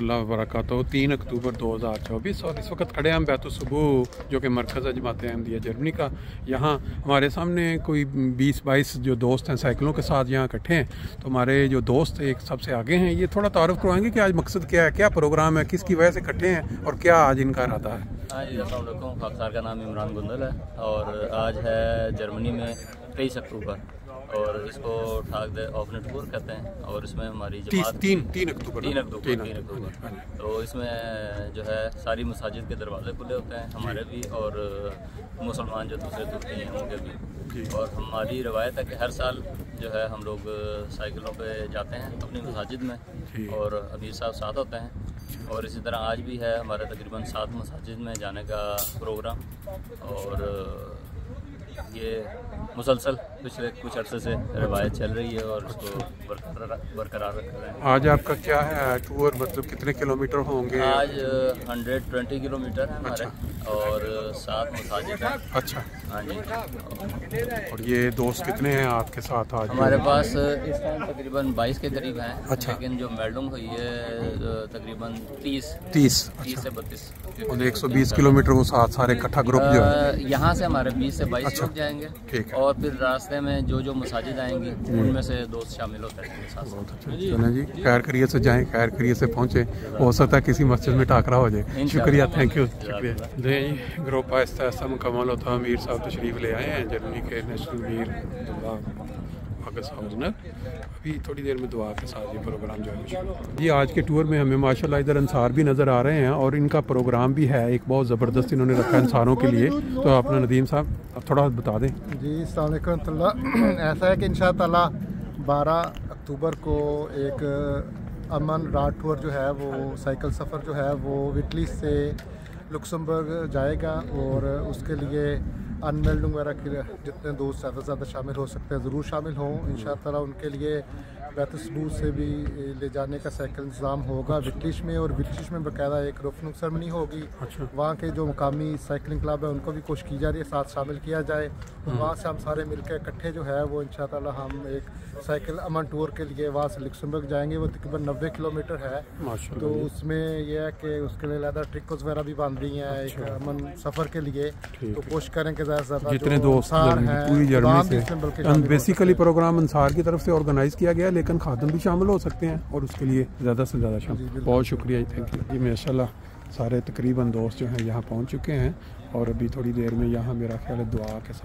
वबरकातुहू 3 अक्टूबर 2024 और इस वक्त खड़े हम बैतुस्सुबूह जो कि मरकज़ जमात अहमदिया जर्मनी का। यहाँ हमारे सामने कोई 20-22 जो दोस्त हैं साइकिलों के साथ यहाँ इकट्ठे हैं। तो हमारे जो दोस्त एक सबसे आगे हैं, ये थोड़ा तारुफ करवाएंगे कि आज मकसद क्या है, क्या प्रोग्राम है, किसकी वजह से इकट्ठे हैं और क्या आज इनका इरादा है। हाँ जी, अस्सलाम वालेकुम। खाकसार का नाम इमरान गुंदल है और आज है जर्मनी में 23 अक्टूबर और इसको ठाक दे ओपन टूर कहते हैं। और इसमें हमारी जमात 3 अक्टूबर तो इसमें जो है सारी मसाजिद के दरवाजे खुले होते हैं, हमारे भी और मुसलमान जो दूसरे तुर्की हैं उनके भी। और हमारी रवायत है कि हर साल जो है हम लोग साइकिलों पे जाते हैं अपनी मसाजिद में और अमीर साहब साथ होते हैं। और इसी तरह आज भी है हमारे तकरीबन 7 मसाजिद में जाने का प्रोग्राम और ये मुसलसल पिछले कुछ अर्से से रवायत चल रही है और उसको बरकरार रख रहे हैं। आज आपका क्या है टूर, मतलब कितने किलोमीटर होंगे? आज 120 किलोमीटर है हमारे। अच्छा। और 7 मसाजिद हैं। अच्छा। हाँ जी। और ये दोस्त कितने हैं आपके साथ आज? हमारे पास इस टाइम तकरीबन 22 के करीब हैं। अच्छा। लेकिन जो मेल्डिंग हुई है तकरीबन 30 से 32 और 120 किलोमीटर वो साथ सारे इकट्ठा ग्रुप जो है यहाँ से हमारे 20 से 22 लोग जाएंगे। ठीक है। और फिर रास्ते में जो मसाजिद आएंगी उनमें से दोस्त शामिल होते हैं साथ। बहुत अच्छा। चलें जी, खैर खैरियत से जाएं, खैर खैरियत से पहुँचे। हो सकता है किसी मस्जिद में टाकरा हो जाए। शुक्रिया, थैंक यू, शुक्रिया। जी, ग्रुप आहिस्ता आहिस्ता मुकम्मल होता है। अमीर साहब तशरीफ़ ले आए हैं, जर्मनी के नेशनल मीर अभी थोड़ी देर में दुआ के साथ ये प्रोग्राम जो है जी। आज के टूर में हमें माशाल्लाह इधर अंसार भी नज़र आ रहे हैं और इनका प्रोग्राम भी है एक बहुत ज़बरदस्त इन्होंने रखा है अंसारों के लिए। तो अपना नदीम साहब आप थोड़ा बता दें। जी, अस्सलाम वालेकुम। ऐसा है कि इंशाअल्लाह 12 अक्टूबर को एक अमन रात टूर जो है वो साइकिल सफ़र जो है वो इटली से लुक्समबर्ग जाएगा और उसके लिए अनमेल्डिंग वगैरह के जितने दोस्त ज़्यादा से ज़्यादा शामिल हो सकते हैं ज़रूर शामिल हों। इंशाअल्लाह उनके लिए बैतुस्सुबूह से भी ले जाने का साइकिल इंतज़ाम होगा विटलिश में। और विटलिश में बाकायदा एक रोफनिंग सेरेमनी होगी। अच्छा। वहाँ के जो मुकामी साइकिलिंग क्लब है उनको भी कोशिश की जा रही है साथ शामिल किया जाए। और वहाँ से हम सारे मिलकर इकट्ठे जो है वो इंशाअल्लाह हम एक साइकिल अमन टूर के लिए वहाँ से लुक्समबर्ग जाएंगे। वो तकरीबन 90 किलोमीटर है। तो उसमें यह है कि उसके लिए लेदर ट्रिक्स वगैरह भी बन रही हैं एक अमन सफ़र के लिए। तो कोशिश करें कि जितने दोस्त पूरी जर्मनी से बेसिकली प्रोग्राम अंसार की तरफ से ऑर्गेनाइज किया गया, लेकिन खादम भी शामिल हो सकते हैं और उसके लिए ज़्यादा से ज़्यादा शामिल। बहुत शुक्रिया जी, थैंक यू जी। माशाल्लाह सारे तकरीबन दोस्त जो हैं यहाँ पहुँच चुके हैं और अभी थोड़ी देर में यहाँ मेरा ख्याल है दुआ के साथ